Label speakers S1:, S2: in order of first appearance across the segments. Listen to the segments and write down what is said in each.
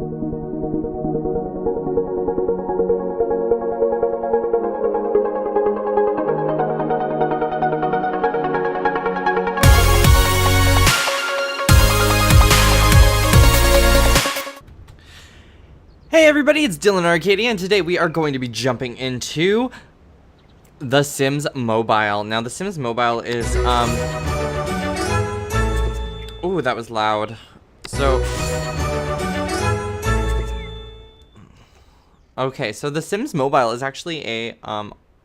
S1: Hey everybody, it's DylanArcadia, and today we are going to be jumping into the Sims Mobile. Now, the Sims Mobile is, ooh, that was loud. So, okay, so the Sims Mobile is actually a,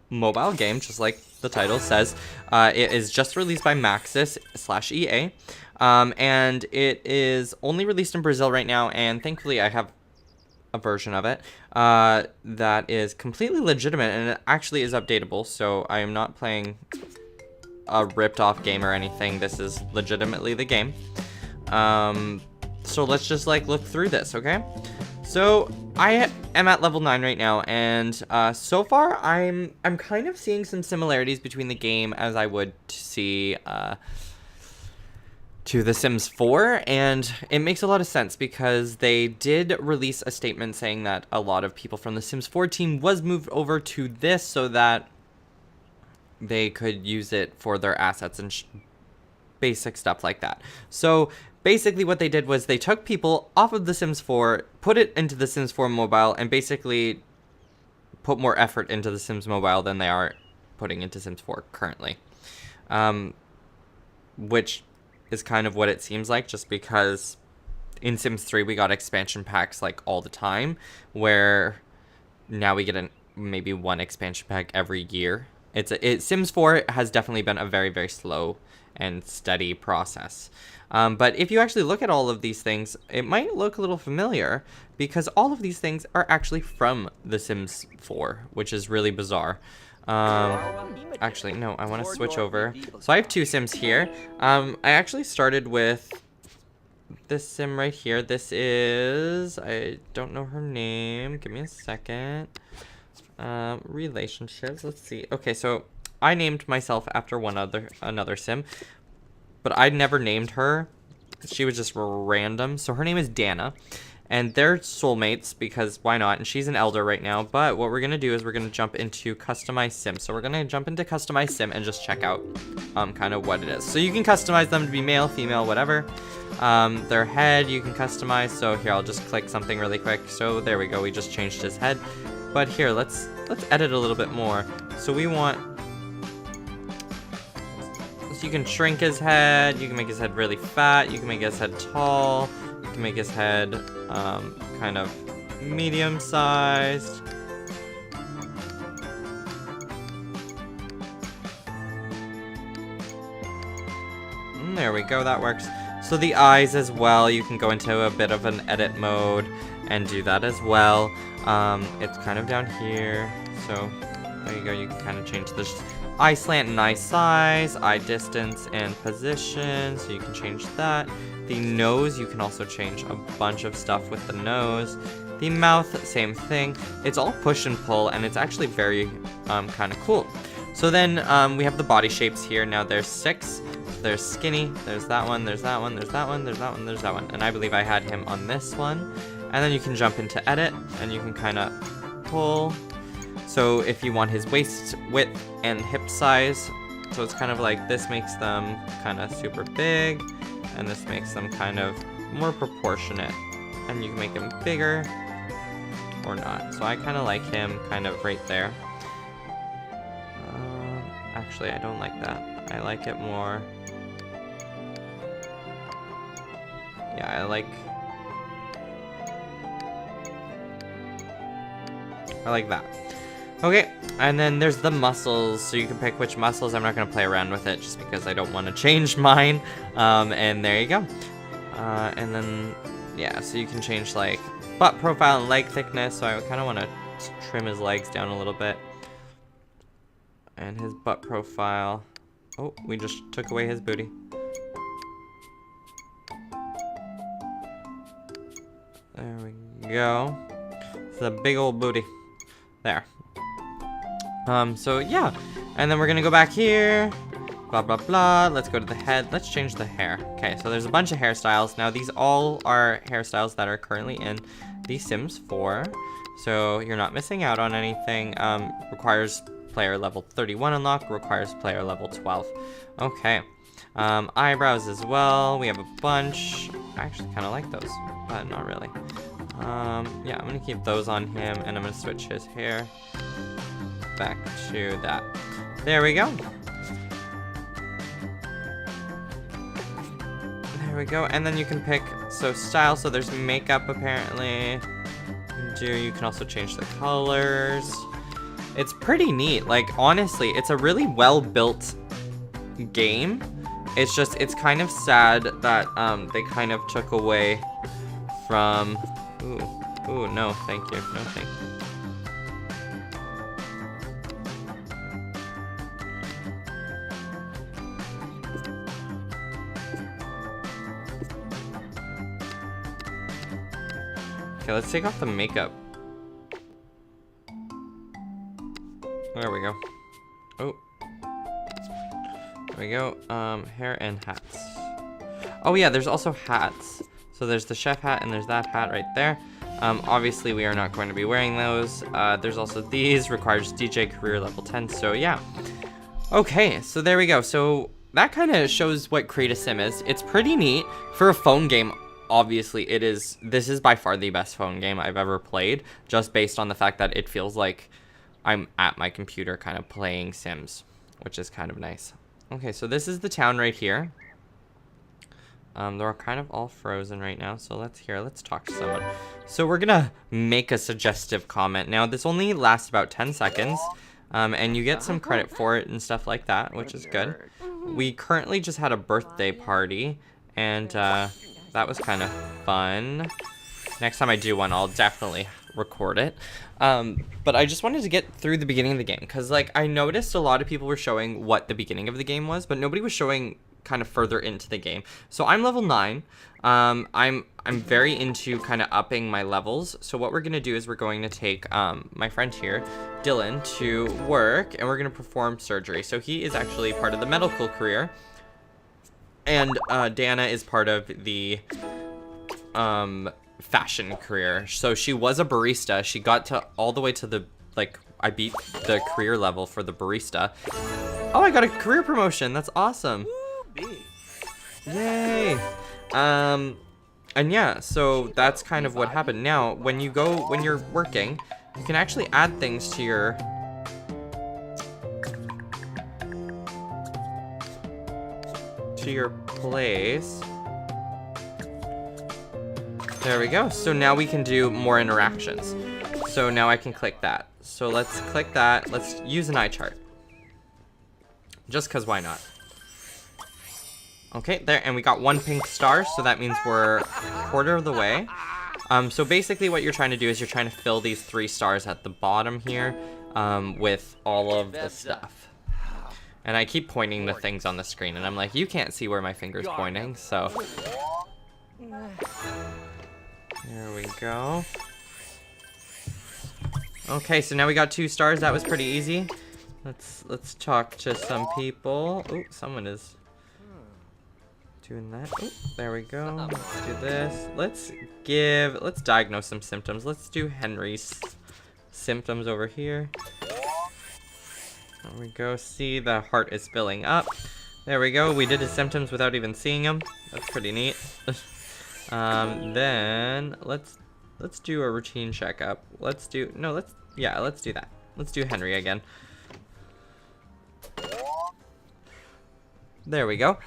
S1: mobile game, just like the title says. It is just released by Maxis/EA, and it is only released in Brazil right now, and thankfully I have a version of it that is completely legitimate, and it actually is updatable, so I am not playing a ripped off game or anything. This is legitimately the game. So let's just like look through this, okay? So I am at level 9 right now, and so far I'm kind of seeing some similarities between the game as I would see to The Sims 4, and it makes a lot of sense because they did release a statement saying that a lot of people from the Sims 4 team was moved over to this so that they could use it for their assets and basic stuff like that. So basically what they did was they took people off of the Sims 4, put it into the Sims 4 mobile, and basically put more effort into the Sims mobile than they are putting into Sims 4 currently. Which is kind of what it seems like, just because in Sims 3 we got expansion packs like all the time, where now we get maybe one expansion pack every year. Sims 4 has definitely been a very, very slow and steady process. But if you actually look at all of these things, it might look a little familiar, because all of these things are actually from The Sims 4, which is really bizarre. Actually, no, I want to switch over. So I have two Sims here. I actually started with this Sim right here. This is, I don't know her name. Give me a second. Relationships, let's see. Okay, so I named myself after another Sim, but I never named her. She was just random. So her name is Dana. And they're soulmates, because why not? And she's an elder right now. But what we're going to do is we're going to jump into Customize Sim. So we're going to jump into Customize Sim and just check out kind of what it is. So you can customize them to be male, female, whatever. Their head you can customize. So here, I'll just click something really quick. So there we go. We just changed his head. But here, let's edit a little bit more. So we want... So you can shrink his head. You can make his head really fat. You can make his head tall. You can make his head kind of medium-sized. There we go, that works. So the eyes as well, you can go into a bit of an edit mode and do that as well. It's kind of down here, so there you go. You can kind of change this eye slant and eye size, eye distance and position, so you can change that. The nose, you can also change a bunch of stuff with the nose. The mouth, same thing. It's all push and pull, and it's actually very kind of cool. So then we have the body shapes here. Now there's 6. There's skinny, there's that one, there's that one, there's that one, there's that one, there's that one. And I believe I had him on this one. And then you can jump into edit, and you can kind of pull. So if you want his waist width and hip size, so it's kind of like this makes them kind of super big, and this makes them kind of more proportionate. And you can make him bigger or not. So I kind of like him kind of right there. Actually, I don't like that. I like it more. Yeah, I like that. Okay, and then there's the muscles, so you can pick which muscles. I'm not going to play around with it just because I don't want to change mine. And there you go. And then, yeah, so you can change like butt profile and leg thickness. So I kind of want to trim his legs down a little bit. And his butt profile. Oh, we just took away his booty. There we go. It's a big old booty. There. So yeah, and then we're gonna go back here, Blah, blah, blah. Let's go to the head. Let's change the hair. Okay, so there's a bunch of hairstyles. Now, these all are hairstyles that are currently in the Sims 4. So you're not missing out on anything. Requires player level 31 unlock. Requires player level 12. Okay. Eyebrows as well. We have a bunch. I actually kind of like those, but not really. Yeah, I'm going to keep those on him, and I'm going to switch his hair back to that. There we go. There we go, and then you can pick, so style, so there's makeup apparently. You can also change the colors. It's pretty neat, like honestly, it's a really well-built game. It's just, it's kind of sad that they kind of took away from, ooh, no, thank you, no thank you. Okay, let's take off the makeup. There we go. Oh. There we go. Hair and hats. Oh yeah, there's also hats. So there's the chef hat and there's that hat right there. Obviously we are not going to be wearing those. There's also these, requires DJ career level 10, so yeah. Okay, so there we go. So that kind of shows what Create a Sim is. It's pretty neat for a phone game. Obviously it is, this is by far the best phone game I've ever played, just based on the fact that it feels like I'm at my computer kind of playing Sims, which is kind of nice. Okay, so this is the town right here. They're kind of all frozen right now, so let's talk to someone. So we're gonna make a suggestive comment. Now this only lasts about 10 seconds, and you get some credit for it and stuff like that, which is good. We currently just had a birthday party, and that was kind of fun. Next time I do one, I'll definitely record it. But I just wanted to get through the beginning of the game, because like I noticed a lot of people were showing what the beginning of the game was, but nobody was showing kind of further into the game. So I'm level 9. I'm very into kind of upping my levels. So what we're gonna do is we're going to take my friend here, Dylan, to work, and we're gonna perform surgery. So he is actually part of the medical career. And Dana is part of the fashion career. So she was a barista. She got to all the way to the, like, I beat the career level for the barista. Oh, I got a career promotion. That's awesome. Yay. And yeah, so that's kind of what happened. Now, when you're working, you can actually add things to your place. There we go. So now we can do more interactions. So now I can click that. So let's click that. Let's use an eye chart. Just because why not? Okay, there, and we got 1 pink star, so that means we're a quarter of the way. So basically what you're trying to do is you're trying to fill these 3 stars at the bottom here with all of the stuff. And I keep pointing the things on the screen, and I'm like, you can't see where my finger's pointing, so. There we go. Okay, so now we got 2 stars. That was pretty easy. Let's talk to some people. Oh, someone is doing that. Oh, there we go. Let's do this. Let's diagnose some symptoms. Let's do Henry's symptoms over here. There we go. See, the heart is filling up. There we go. We did his symptoms without even seeing him. That's pretty neat. Then let's do a routine checkup. Let's do that. Let's do Henry again. There we go.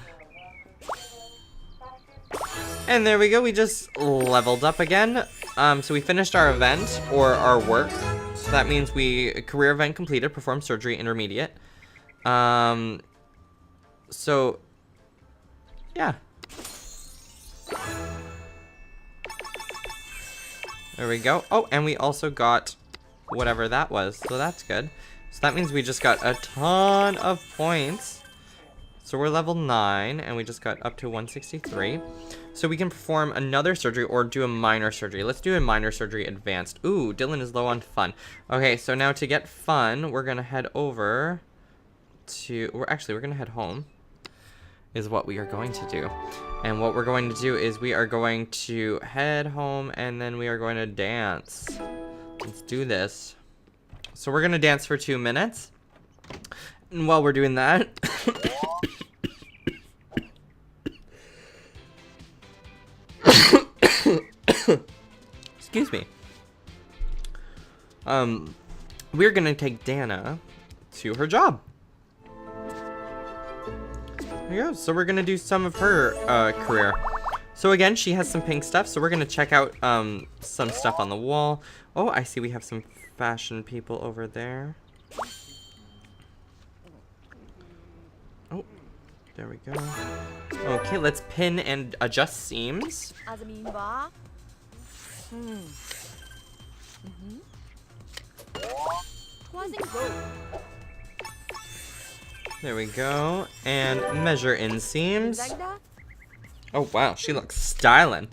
S1: And there we go. We just leveled up again. So we finished our event or our work. So that means career event completed, perform surgery, intermediate. So, yeah. There we go. Oh, and we also got whatever that was, so that's good. So that means we just got a ton of points. So we're level 9, and we just got up to 163. So we can perform another surgery or do a minor surgery. Let's do a minor surgery advanced. Ooh, Dylan is low on fun. Okay, so now to get fun, we're gonna head over to, we're gonna head home. is what we are going to do. And what we're going to do is we are going to head home and then we are going to dance. Let's do this. So we're going to dance for 2 minutes. And while we're doing that... Excuse me. We're going to take Dana to her job. There you go. So we're gonna do some of her career. So again, she has some pink stuff. So we're gonna check out some stuff on the wall. Oh, I see we have some fashion people over there. Oh, there we go. Okay, let's pin and adjust seams. There we go. And measure inseams. Oh wow, she looks styling.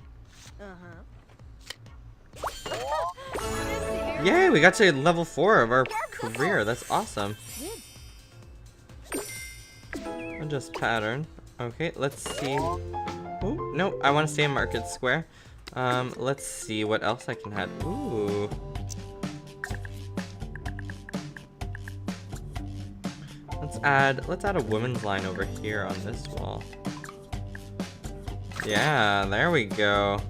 S1: Yay, we got to level 4 of our career. That's awesome. Adjust pattern. Okay, let's see. Oh, no, I want to stay in Market Square. Let's see what else I can add. Ooh. Let's add a women's line over here on this wall. Yeah, there we go.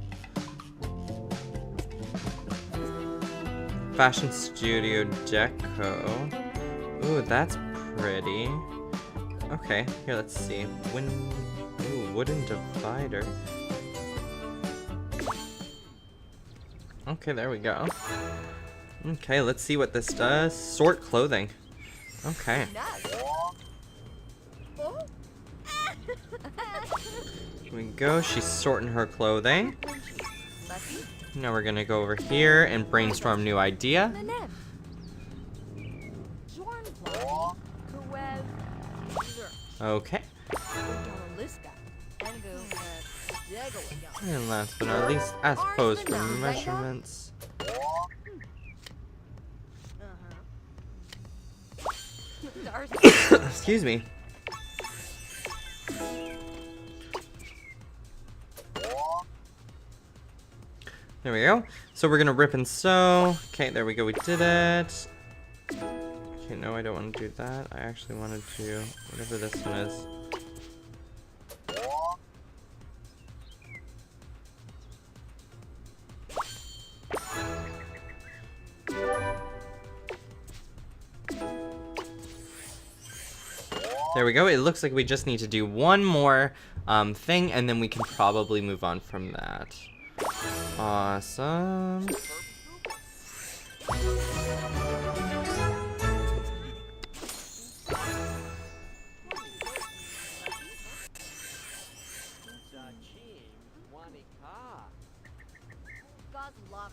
S1: Fashion Studio Deco. Ooh, that's pretty. Okay, here, let's see. Ooh, wooden divider. Okay, there we go. Okay, let's see what this does. Sort clothing. Okay. Here we go. She's sorting her clothing. Now we're gonna go over here and brainstorm new idea. Okay. And last but not least, as posed for measurements. Excuse me. There we go. So we're gonna rip and sew. Okay, there we go. We did it. Okay, no, I don't want to do that. I actually want to do whatever this one is. There we go. It looks like we just need to do one more thing, and then we can probably move on from that. Awesome.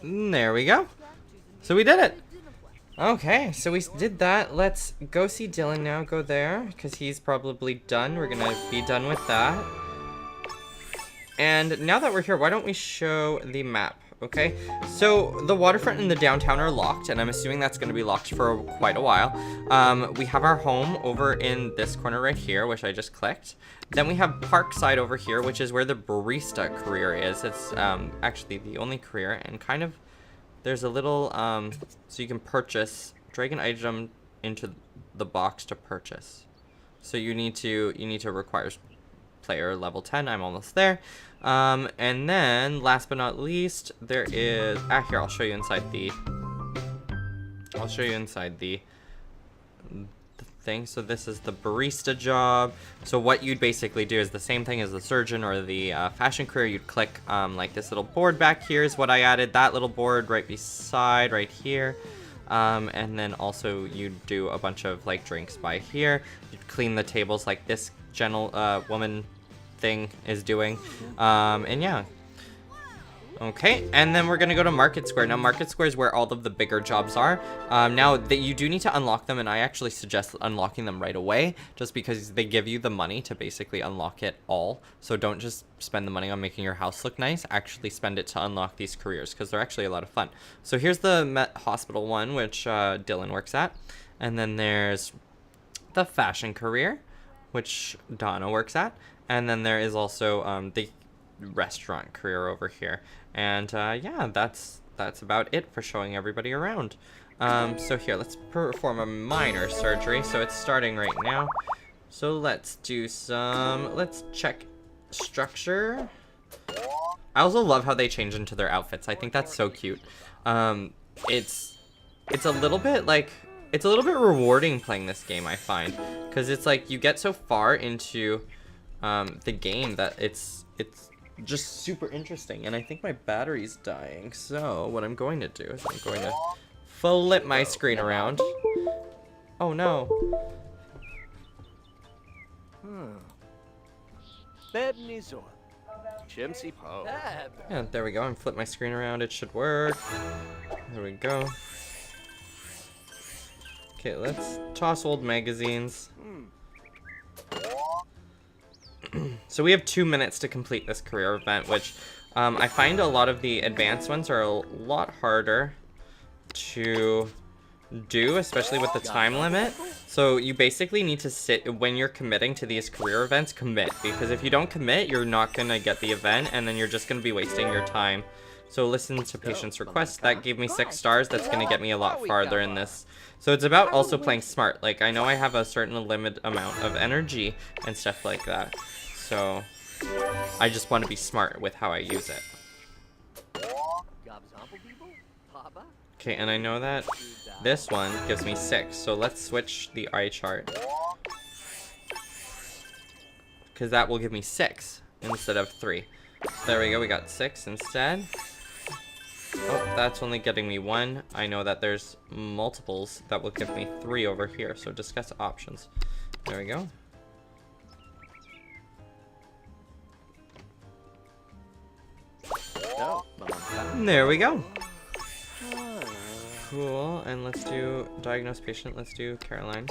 S1: There we go. So we did it. Okay, so we did that. Let's go see Dylan now. Go there, because he's probably done. We're gonna be done with that. And now that we're here, why don't we show the map, okay? So the waterfront and the downtown are locked, and I'm assuming that's gonna be locked for quite a while. We have our home over in this corner right here, which I just clicked. Then we have Parkside over here, which is where the barista career is. It's actually the only career, and kind of there's a little, so you can drag an item into the box to purchase. So you need to require player level 10. I'm almost there. And then last but not least, there is, here, I'll show you inside the thing. So this is the barista job. So what you'd basically do is the same thing as the surgeon or the fashion career. You'd click like this little board back here is what I added, that little board right beside right here. And then also you'd do a bunch of like drinks by here. You'd clean the tables like this woman thing is doing. And yeah. Okay, and then we're gonna go to Market Square. Now, Market Square is where all of the bigger jobs are. Now, you do need to unlock them, and I actually suggest unlocking them right away, just because they give you the money to basically unlock it all. So don't just spend the money on making your house look nice. Actually spend it to unlock these careers, because they're actually a lot of fun. So here's the hospital one, which Dylan works at. And then there's the fashion career, which Donna works at. And then there is also the restaurant career over here. And yeah, that's about it for showing everybody around. So here, let's perform a minor surgery. So it's starting right now. So let's check structure. I also love how they change into their outfits. I think that's so cute. It's a little bit rewarding playing this game, I find, because it's like you get so far into the game that it's just super interesting. And I think my battery's dying, so what I'm going to do is I'm going to flip my screen around. Oh no. Yeah, there we go. I'm flipping my screen around. It should work. There we go. Okay, let's toss old magazines. So we have 2 minutes to complete this career event, which I find a lot of the advanced ones are a lot harder to do, especially with the time limit. So you basically need to sit, when you're committing to these career events, commit, because if you don't commit, you're not gonna get the event, and then you're just gonna be wasting your time. So listen to patient's request. That gave me 6 stars. That's gonna get me a lot farther in this. So it's about also playing smart. Like, I know I have a certain limit amount of energy and stuff like that, so I just want to be smart with how I use it. Okay, and I know that this one gives me 6, so let's switch the eye chart, because that will give me 6 instead of 3. So there we go, we got 6 instead. Oh, that's only getting me 1. I know that there's multiples that will give me 3 over here, so discuss options. There we go. There we go. Cool, and let's do diagnose patient. Let's do Caroline.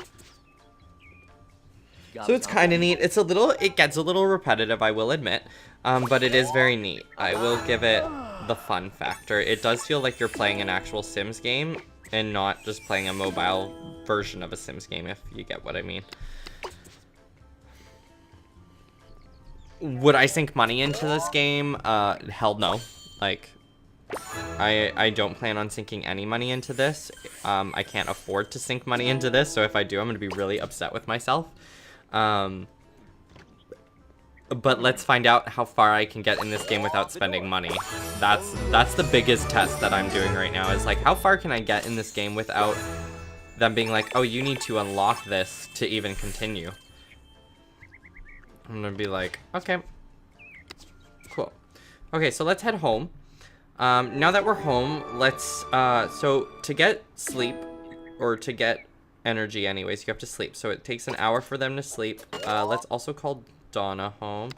S1: So it's kind of neat. It gets a little repetitive, I will admit, but it is very neat. I will give it the fun factor. It does feel like you're playing an actual Sims game and not just playing a mobile version of a Sims game, if you get what I mean. Would I sink money into this game? Hell no. Like, I don't plan on sinking any money into this. I can't afford to sink money into this, so if I do, I'm going to be really upset with myself. But let's find out how far I can get in this game without spending money. That's the biggest test that I'm doing right now, is like, how far can I get in this game without them being like, oh, you need to unlock this to even continue. I'm going to be like, okay, cool. Okay, so let's head home. Now that we're home, let's, so to get sleep, or to get energy anyways, you have to sleep. So it takes an hour for them to sleep. Let's also call Donna home.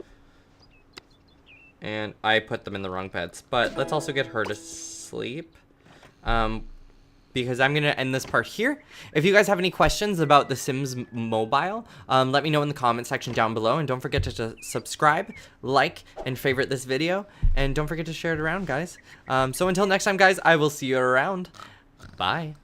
S1: And I put them in the wrong beds, but let's also get her to sleep. Because I'm going to end this part here. If you guys have any questions about The Sims Mobile, let me know in the comment section down below. And don't forget to subscribe, like, and favorite this video. And don't forget to share it around, guys. So until next time, guys, I will see you around. Bye.